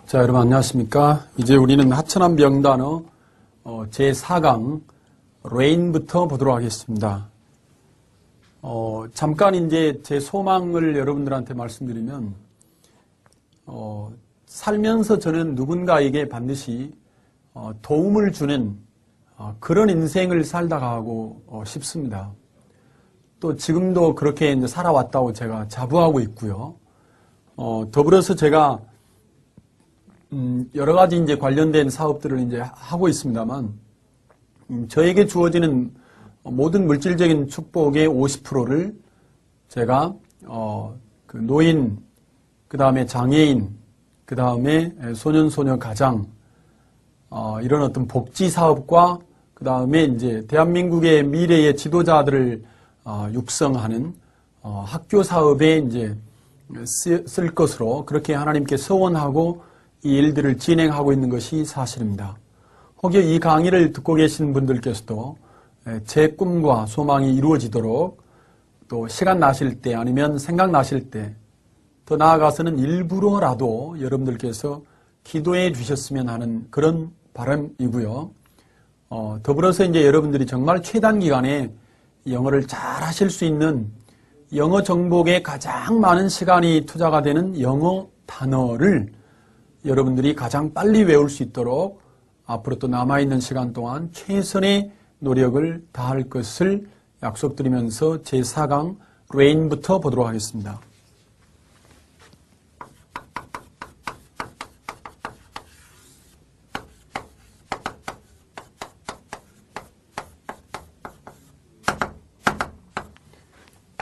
자, 여러분 안녕하십니까? 이제 우리는 하천한 명단어 제4강 레인부터 보도록 하겠습니다. 잠깐 이제 제 소망을 여러분들한테 말씀드리면 살면서 저는 누군가에게 반드시 도움을 주는 그런 인생을 살다 가고 싶습니다. 또 지금도 그렇게 이제 살아왔다고 제가 자부하고 있고요. 더불어서 제가 여러 가지 이제 관련된 사업들을 이제 하고 있습니다만, 저에게 주어지는 모든 물질적인 축복의 50%를 제가, 그 노인, 그 다음에 장애인, 그 다음에 소년소녀 가장, 이런 어떤 복지 사업과 그 다음에 이제 대한민국의 미래의 지도자들을 육성하는 학교 사업에 이제 쓸 것으로 그렇게 하나님께 서원하고 이 일들을 진행하고 있는 것이 사실입니다. 혹여 이 강의를 듣고 계신 분들께서도 제 꿈과 소망이 이루어지도록 또 시간 나실 때 아니면 생각나실 때 더 나아가서는 일부러라도 여러분들께서 기도해 주셨으면 하는 그런 바람이고요. 더불어서 이제 여러분들이 정말 최단 기간에 영어를 잘 하실 수 있는 영어 정복에 가장 많은 시간이 투자가 되는 영어 단어를 여러분들이 가장 빨리 외울 수 있도록 앞으로 또 남아있는 시간 동안 최선의 노력을 다할 것을 약속드리면서 제4강 레인부터 보도록 하겠습니다.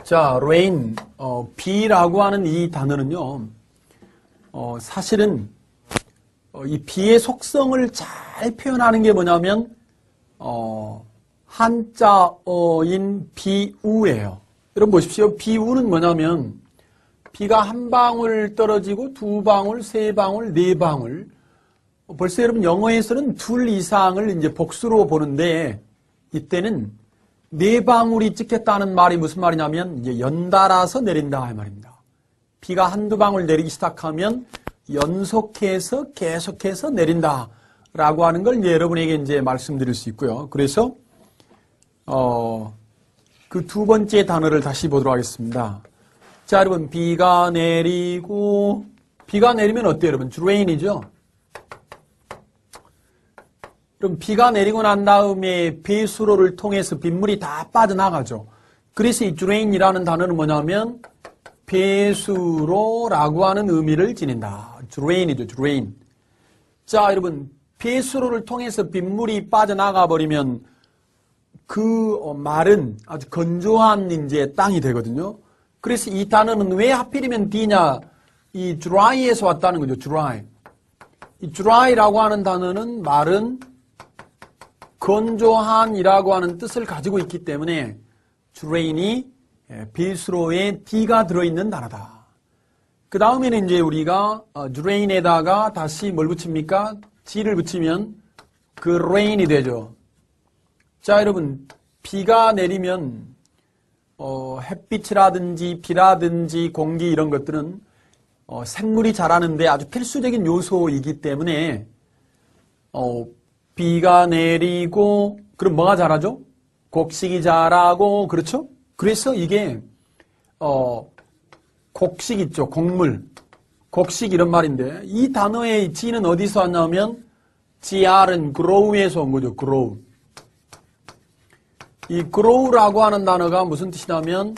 자, rain, 비라고 하는 이 단어는요, 사실은 이 비의 속성을 잘 표현하는 게 뭐냐면 한자어인 비우예요. 여러분 보십시오. 비우는 뭐냐면 비가 한 방울 떨어지고 두 방울, 세 방울, 네 방울. 벌써 여러분 영어에서는 둘 이상을 이제 복수로 보는데 이때는 네 방울이 찍혔다는 말이 무슨 말이냐면 이제 연달아서 내린다 이 말입니다. 비가 한두 방울 내리기 시작하면 연속해서 계속해서 내린다라고 하는 걸 이제 여러분에게 이제 말씀드릴 수 있고요. 그래서 그 두 번째 단어를 다시 보도록 하겠습니다. 자, 여러분 비가 내리고 비가 내리면 어때요, 여러분? rain이죠. 그럼 비가 내리고 난 다음에 배수로를 통해서 빗물이 다 빠져나가죠. 그래서 이 drain이라는 단어는 뭐냐면 배수로라고 하는 의미를 지닌다. drain이죠, drain. 자, 여러분, 배수로를 통해서 빗물이 빠져나가 버리면 그 마른 아주 건조한 이제 땅이 되거든요. 그래서 이 단어는 왜 하필이면 D냐? 이 dry에서 왔다는 거죠, dry. 이 dry라고 하는 단어는 마른, 건조한이라고 하는 뜻을 가지고 있기 때문에 drain이 배수로에 D가 들어있는 단어다. 그 다음에는 이제 우리가 drain에다가 다시 뭘 붙입니까? G를 붙이면 그 rain이 되죠. 자, 여러분, 비가 내리면 햇빛이라든지 비라든지 공기 이런 것들은 생물이 자라는데 아주 필수적인 요소이기 때문에 비가 내리고 그럼 뭐가 자라죠? 곡식이 자라고 그렇죠? 그래서 이게 곡식 있죠. 곡물. 곡식 이런 말인데 이 단어의 G는 어디서 왔냐면 GR은 grow에서 온 거죠. grow. 이 grow라고 하는 단어가 무슨 뜻이냐면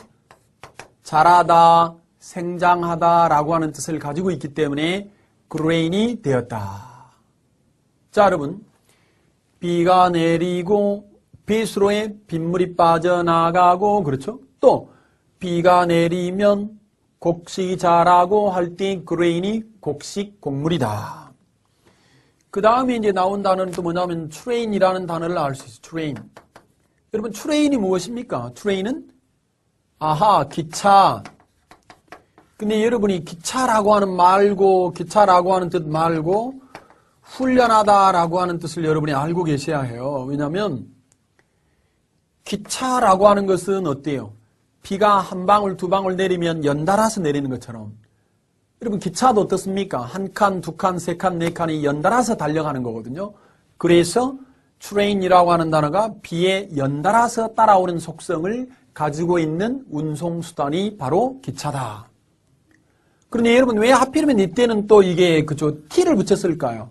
자라다, 생장하다라고 하는 뜻을 가지고 있기 때문에 grain이 되었다. 자, 여러분. 비가 내리고 배수로에 빗물이 빠져나가고 그렇죠? 또 비가 내리면 곡식이 자라고 할 때 grain이 곡식, 곡물이다. 그 다음에 이제 나온 단어는 또 뭐냐면 train이라는 단어를 알 수 있어요. train. 여러분 train이 무엇입니까? train은 기차. 근데 여러분이 기차라고 하는 말고 기차라고 하는 뜻 말고 훈련하다라고 하는 뜻을 여러분이 알고 계셔야 해요. 왜냐하면 기차라고 하는 것은 어때요? 비가 한 방울 두 방울 내리면 연달아서 내리는 것처럼 여러분 기차도 어떻습니까? 한 칸, 두 칸, 세 칸, 네 칸이 연달아서 달려가는 거거든요. 그래서 train이라고 하는 단어가 비에 연달아서 따라오는 속성을 가지고 있는 운송수단이 바로 기차다. 그런데 여러분 왜 하필이면 이때는 또 이게 그죠 T를 붙였을까요?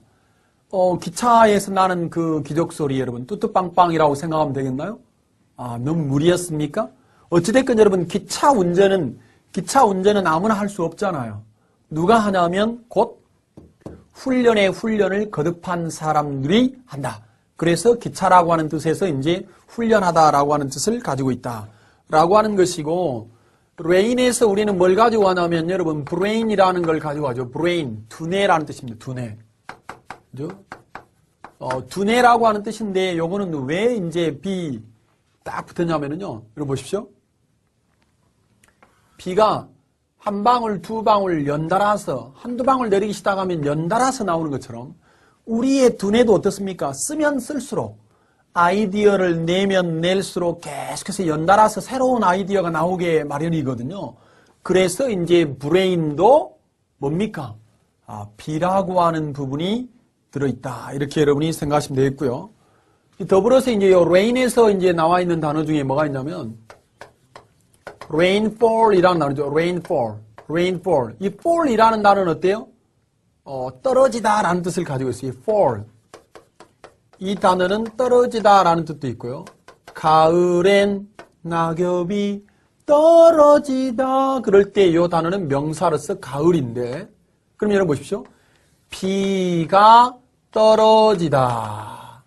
기차에서 나는 그 기적소리 여러분 뚜뚜빵빵이라고 생각하면 되겠나요? 아, 너무 무리였습니까? 어찌됐건 여러분 기차 운전은 아무나 할 수 없잖아요. 누가 하냐면 곧 훈련의 훈련을 거듭한 사람들이 한다. 그래서 기차라고 하는 뜻에서 이제 훈련하다라고 하는 뜻을 가지고 있다라고 하는 것이고 레인에서 우리는 뭘 가지고 하냐면 여러분 브레인이라는 걸 가지고 하죠. 브레인, 두뇌라는 뜻입니다. 두뇌. 그죠? 두뇌라고 하는 뜻인데 요거는 왜 이제 비 딱 붙었냐면은요. 여러분 보십시오. 비가 한 방울, 두 방울 연달아서 한두 방울 내리기 시작하면 연달아서 나오는 것처럼 우리의 두뇌도 어떻습니까? 쓰면 쓸수록 아이디어를 내면 낼수록 계속해서 연달아서 새로운 아이디어가 나오게 마련이거든요. 그래서 이제 브레인도 뭡니까? 비라고 하는 부분이 들어있다. 이렇게 여러분이 생각하시면 되겠고요. 더불어서 이제 요 rain에서 이제 나와 있는 단어 중에 뭐가 있냐면 rainfall이라는 단어죠. rainfall. 이 fall이라는 단어는 어때요? 떨어지다라는 뜻을 가지고 있어요. fall. 이 단어는 떨어지다라는 뜻도 있고요. 가을엔 낙엽이 떨어지다. 그럴 때 이 단어는 명사로서 가을인데 그럼 여러분 보십시오. 비가 떨어지다.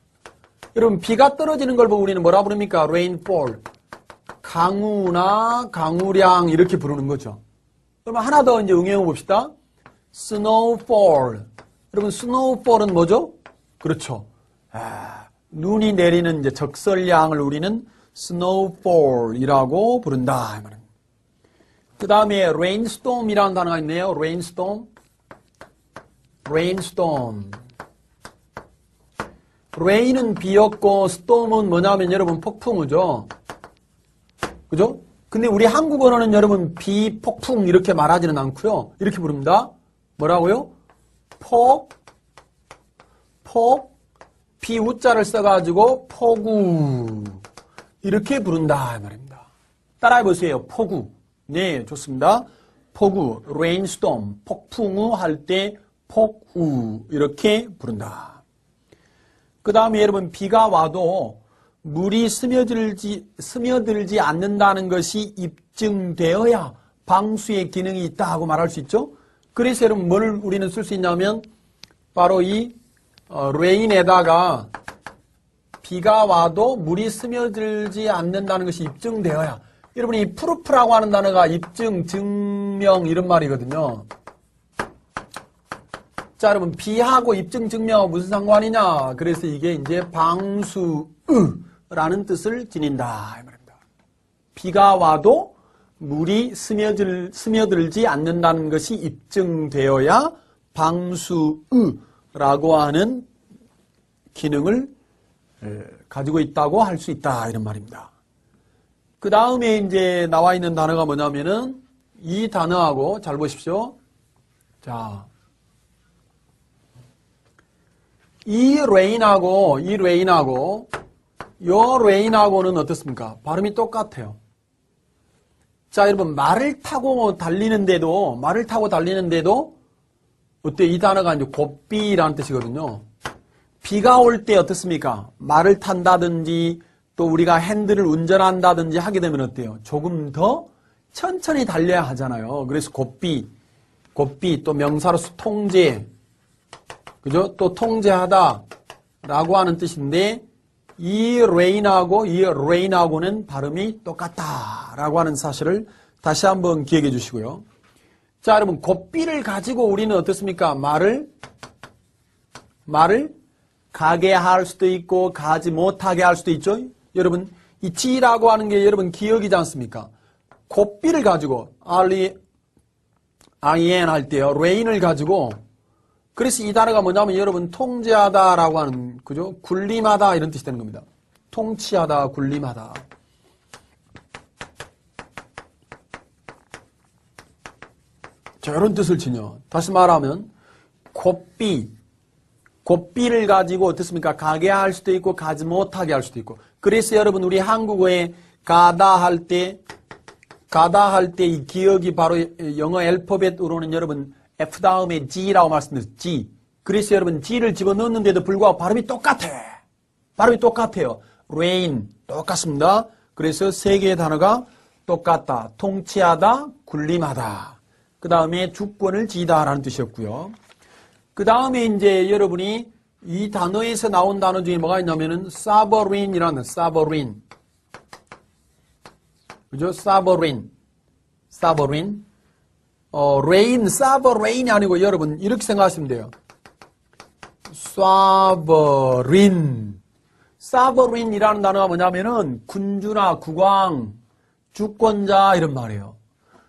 여러분 비가 떨어지는 걸 보고 우리는 뭐라 부릅니까? rainfall. 강우나 강우량 이렇게 부르는 거죠. 그러면 하나 더 이제 응용해 봅시다. snowfall. 여러분 snowfall은 뭐죠? 그렇죠. 눈이 내리는 이제 적설량을 우리는 snowfall이라고 부른다. 그 다음에 rainstorm이라는 단어가 있네요. rainstorm. rain은 비였고 storm은 뭐냐면 여러분 폭풍우죠. 그죠? 근데 우리 한국어로는 여러분 비, 폭풍 이렇게 말하지는 않고요. 이렇게 부릅니다. 뭐라고요? 비 우자를 써가지고 폭우 이렇게 부른다 이 말입니다. 따라해 보세요. 폭우. 네, 좋습니다. 폭우, rainstorm, 폭풍우 할 때 폭우 이렇게 부른다. 그 다음에 여러분 비가 와도 물이 스며들지 않는다는 것이 입증되어야 방수의 기능이 있다 하고 말할 수 있죠. 그래서 여러분 뭘 우리는 쓸 수 있냐면 바로 이 rain에다가 비가 와도 물이 스며들지 않는다는 것이 입증되어야 여러분 이 프루프라고 하는 단어가 입증, 증명 이런 말이거든요. 자, 여러분 비하고 입증, 증명하고 무슨 상관이냐? 그래서 이게 이제 방수라는 뜻을 지닌다 이 말입니다. 비가 와도 물이 스며들지 않는다는 것이 입증되어야 방수라고 하는 기능을 가지고 있다고 할 수 있다 이런 말입니다. 그 다음에 이제 나와 있는 단어가 뭐냐면은 이 단어하고 잘 보십시오. 자, 이 레인하고는 어떻습니까? 발음이 똑같아요. 자, 여러분 말을 타고 달리는데도 어때? 이 단어가 이제 곧비라는 뜻이거든요. 비가 올 때 어떻습니까? 말을 탄다든지 또 우리가 핸들을 운전한다든지 하게 되면 어때요? 조금 더 천천히 달려야 하잖아요. 그래서 곧비 또 명사로서 통제, 그죠? 또 통제하다 라고 하는 뜻인데 이 레인하고는 발음이 똑같다라고 하는 사실을 다시 한번 기억해 주시고요. 자, 여러분 곧비를 가지고 우리는 어떻습니까? 말을 가게 할 수도 있고 가지 못하게 할 수도 있죠. 여러분 이 G라고 하는 게 여러분 기억이지 않습니까? 곧비를 가지고 REN 할 때요. 레인을 가지고 그래서 이 단어가 뭐냐면 여러분 통제하다라고 하는 그죠? 군림하다 이런 뜻이 되는 겁니다. 통치하다, 군림하다. 자, 이런 뜻을 지녀. 다시 말하면 곱비를 가지고 어떻습니까? 가게 할 수도 있고 가지 못하게 할 수도 있고. 그래서 여러분 우리 한국어에 가다 할 때 이 기억이 바로 영어 알파벳으로는 여러분 F 다음에 G라고 말씀드렸죠. G. 그래서 여러분 G를 집어넣었는데도 불구하고 발음이 똑같아. 발음이 똑같아요. rain 똑같습니다. 그래서 세 개의 단어가 똑같다. 통치하다, 군림하다. 그 다음에 주권을 지다 라는 뜻이었고요. 그 다음에 이제 여러분이 이 단어에서 나온 단어 중에 뭐가 있냐면은 sovereign이라는 sovereign. 그죠? sovereign. reign, sovereign이 아니고 여러분 이렇게 생각하시면 돼요. sovereign이라는 단어가 뭐냐면은 군주나 국왕, 주권자 이런 말이에요.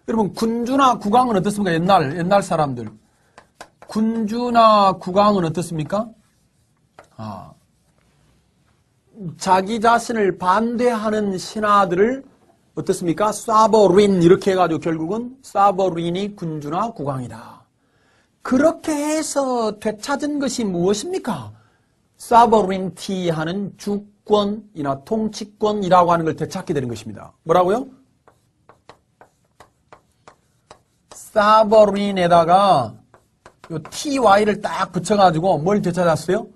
여러분 군주나 국왕은 어떻습니까? 옛날 사람들. 군주나 국왕은 어떻습니까? 자기 자신을 반대하는 신하들을 어떻습니까? sovereign 이렇게 해가지고 결국은 sovereign이 군주나 국왕이다. 그렇게 해서 되찾은 것이 무엇입니까? sovereignty 하는 주권이나 통치권이라고 하는 걸 되찾게 되는 것입니다. 뭐라고요? sovereign에다가 요 ty를 딱 붙여가지고 뭘 되찾았어요?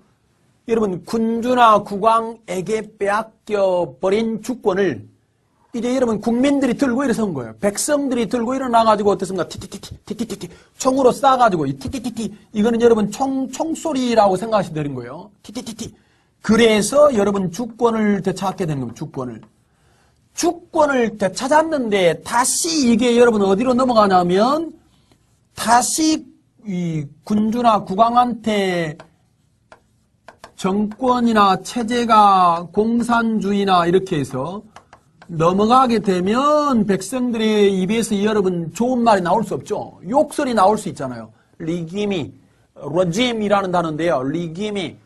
여러분 군주나 국왕에게 빼앗겨버린 주권을 이제 여러분 국민들이 들고 일어선 거예요. 백성들이 들고 일어나가지고 어떻습니까? 티티티티 총으로 쏴가지고 이 티티티티 이거는 여러분 총소리라고 생각하시면 되는 거예요. 티티티티 그래서 여러분 주권을 되찾게 되는 겁니다. 주권을 되찾았는데 다시 이게 여러분 어디로 넘어가냐면 다시 이 군주나 국왕한테 정권이나 체제가 공산주의나 이렇게 해서 넘어가게 되면 백성들의 입에서 여러분 좋은 말이 나올 수 없죠. 욕설이 나올 수 있잖아요. 리기미, 레짐이라는 단어인데요. 리기미,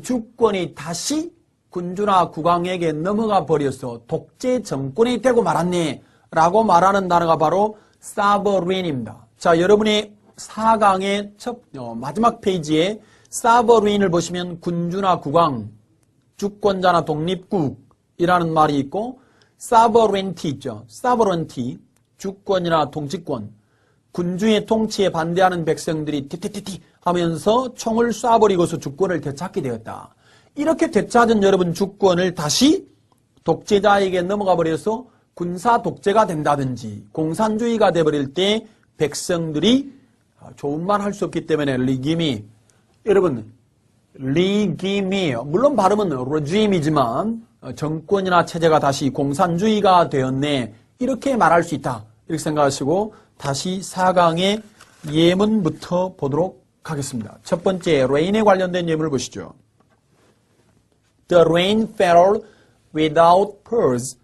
주권이 다시 군주나 국왕에게 넘어가 버려서 독재 정권이 되고 말았네 라고 말하는 단어가 바로 sovereign입니다. 자, 여러분이 4강의 마지막 페이지에 sovereign을 보시면 군주나 국왕, 주권자나 독립국이라는 말이 있고 sovereignty 있죠. sovereignty, 주권이나 통치권, 군주의 통치에 반대하는 백성들이 티티티티 하면서 총을 쏴버리고서 주권을 되찾게 되었다. 이렇게 되찾은 여러분 주권을 다시 독재자에게 넘어가 버려서 군사 독재가 된다든지 공산주의가 돼버릴 때 백성들이 좋은 말 할 수 없기 때문에 리기미, 여러분 리기미, 물론 발음은 레짐이지만 정권이나 체제가 다시 공산주의가 되었네 이렇게 말할 수 있다 이렇게 생각하시고 다시 4강의 예문부터 보도록 하겠습니다. 첫 번째 rain에 관련된 예문을 보시죠. The rain fell without pause.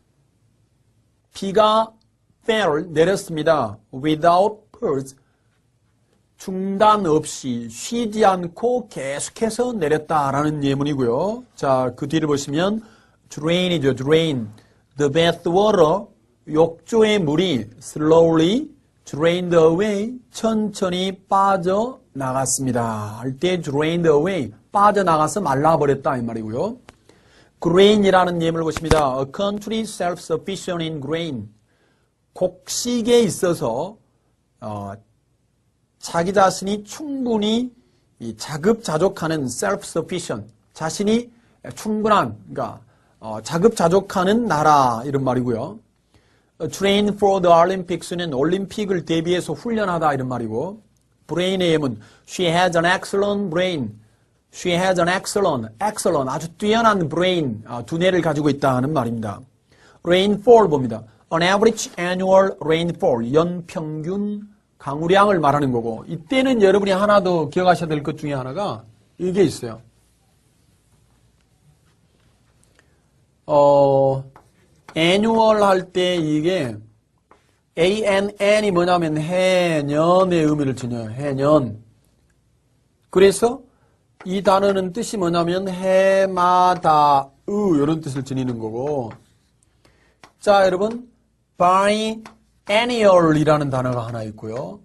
비가 fell 내렸습니다. without pause. 중단 없이 쉬지 않고 계속해서 내렸다라는 예문이고요. 자, 그 뒤를 보시면 drain이죠. drain. The bath water. 욕조의 물이 slowly drained away. 천천히 빠져나갔습니다. 할 때 drained away. 빠져나가서 말라버렸다 이 말이고요. grain이라는 예문을 보십니다. A country self-sufficient in grain. 곡식에 있어서 자기 자신이 충분히 자급자족하는 self-sufficient, 자신이 충분한, 그러니까 자급자족하는 나라 이런 말이고요. train for the Olympics는 올림픽을 대비해서 훈련하다 이런 말이고, brain의 예문, she has an excellent brain. She has an excellent 아주 뛰어난 brain, 두뇌를 가지고 있다 하는 말입니다. rainfall 봅니다. An average annual rainfall, 연평균 강우량을 말하는 거고, 이때는 여러분이 하나 더 기억하셔야 될 것 중에 하나가 이게 있어요. annual 할 때 이게 ANN이 뭐냐면 해년의 의미를 지녀요. 해년. 그래서 이 단어는 뜻이 뭐냐면 해마다 이런 뜻을 지니는 거고, 자 여러분 biennial이라는 단어가 하나 있고요.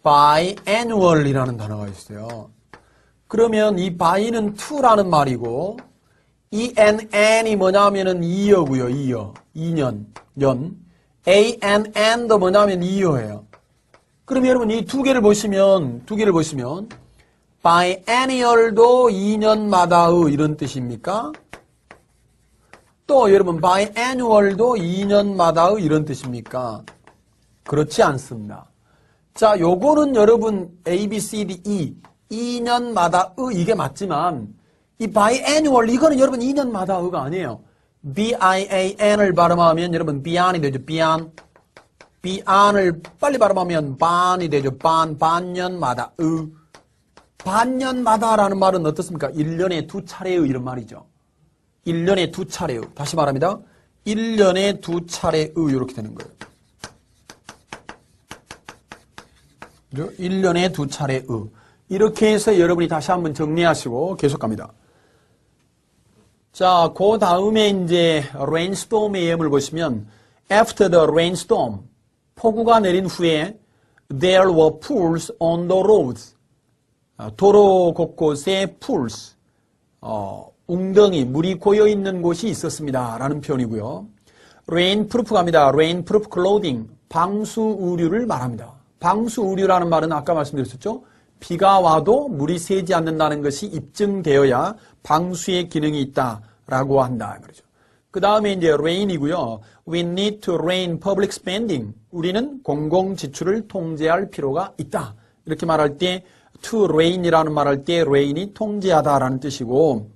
biannual이라는 단어가 있어요. 그러면 이 by는 to라는 말이고 이 ann이 뭐냐면은 year고요. year. 2년, 년. ann도 뭐냐면 year예요. 그럼 여러분 이 두 개를 보시면 biennial도 2년마다의 이런 뜻입니까? 또 여러분 biannual도 2년마다의 이런 뜻입니까? 그렇지 않습니다. 자, 요거는 여러분 A, B, C, D, E 2년마다의 이게 맞지만 이 biannual 이거는 여러분 2년마다의가 아니에요. B-I-A-N을 발음하면 여러분 bian이 되죠. bian을 빨리 발음하면 ban이 되죠. 반년마다 반년마다라는 말은 어떻습니까? 1년에 2차례의 이런 말이죠. 1년에 2차례의. 다시 말합니다. 1년에 2차례의 이렇게 되는 거예요. 그죠? 1년에 2차례의. 이렇게 해서 여러분이 다시 한번 정리하시고 계속 갑니다. 자, 그 다음에 이제 rainstorm의 예문을 보시면 after the rainstorm 폭우가 내린 후에 there were pools on the roads 도로 곳곳에 pools 웅덩이 물이 고여 있는 곳이 있었습니다 라는 표현이고요. rainproof 갑니다. rainproof clothing 방수 의류를 말합니다. 방수 의류라는 말은 아까 말씀드렸었죠. 비가 와도 물이 새지 않는다는 것이 입증되어야 방수의 기능이 있다라고 한다. 그러죠. 그 다음에 이제 rain이고요. We need to rein public spending. 우리는 공공 지출을 통제할 필요가 있다. 이렇게 말할 때 to rein이라는 말할 때 rain이 통제하다라는 뜻이고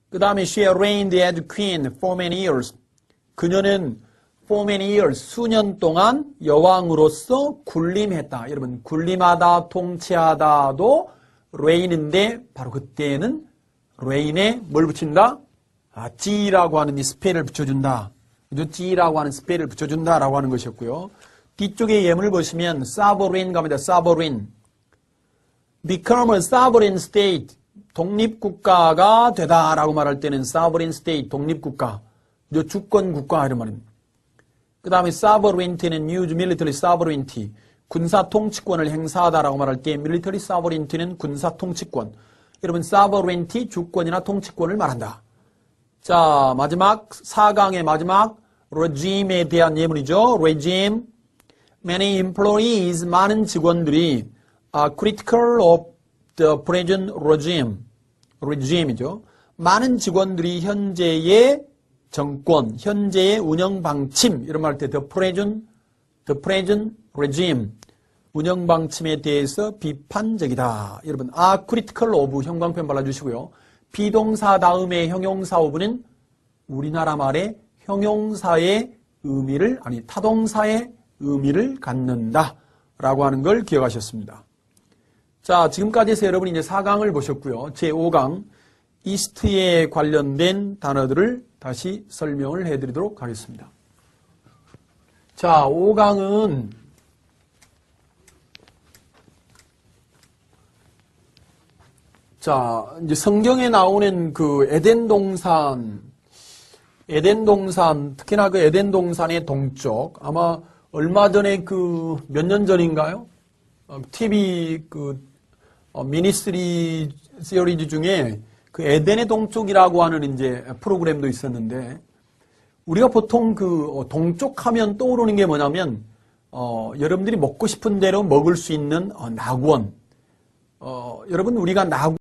그 다음에 she reigned as queen for many years. 그녀는 for many years, 수년 동안 여왕으로서 군림했다. 여러분, 군림하다, 통치하다도 reign인데 바로 그때는 reign에 뭘 붙인다? G라고 하는 이 스펠을 붙여준다. G라고 하는 스펠을 붙여준다라고 하는 것이었고요. 뒤쪽에 예문을 보시면 sovereign 갑니다. sovereign. become a sovereign state. 독립국가가 되다라고 말할 때는 sovereign state, 독립국가. 주권국가 이런 말입니다. 그 다음에 sovereignty는 use military sovereignty, 군사 통치권을 행사하다라고 말할 때 military sovereignty는 군사 통치권. 여러분 sovereignty, 주권이나 통치권을 말한다. 자, 마지막 4강의 마지막 regime에 대한 예문이죠. regime. Many employees, 많은 직원들이 are critical of the present regime. regime이죠. 많은 직원들이 현재의 정권, 현재의 운영 방침 이런 말 할 때 the present regime 운영 방침에 대해서 비판적이다. 여러분 are critical of 형광펜 발라주시고요. 비동사 다음에 형용사 오브는 우리나라 말의 형용사의 의미를 타동사의 의미를 갖는다라고 하는 걸 기억하셨습니다. 자, 지금까지 해서 여러분이 이제 4강을 보셨고요. 제5강 이스트에 관련된 단어들을 다시 설명을 해드리도록 하겠습니다. 자, 5강은 자, 이제 성경에 나오는 그 에덴 동산, 특히나 그 에덴 동산의 동쪽, 아마 얼마 전에 그 몇 년 전인가요? TV 미니스리 시리즈 중에 그 에덴의 동쪽이라고 하는 이제 프로그램도 있었는데 우리가 보통 그 동쪽 하면 떠오르는 게 뭐냐면 여러분들이 먹고 싶은 대로 먹을 수 있는 낙원. 여러분 우리가 낙원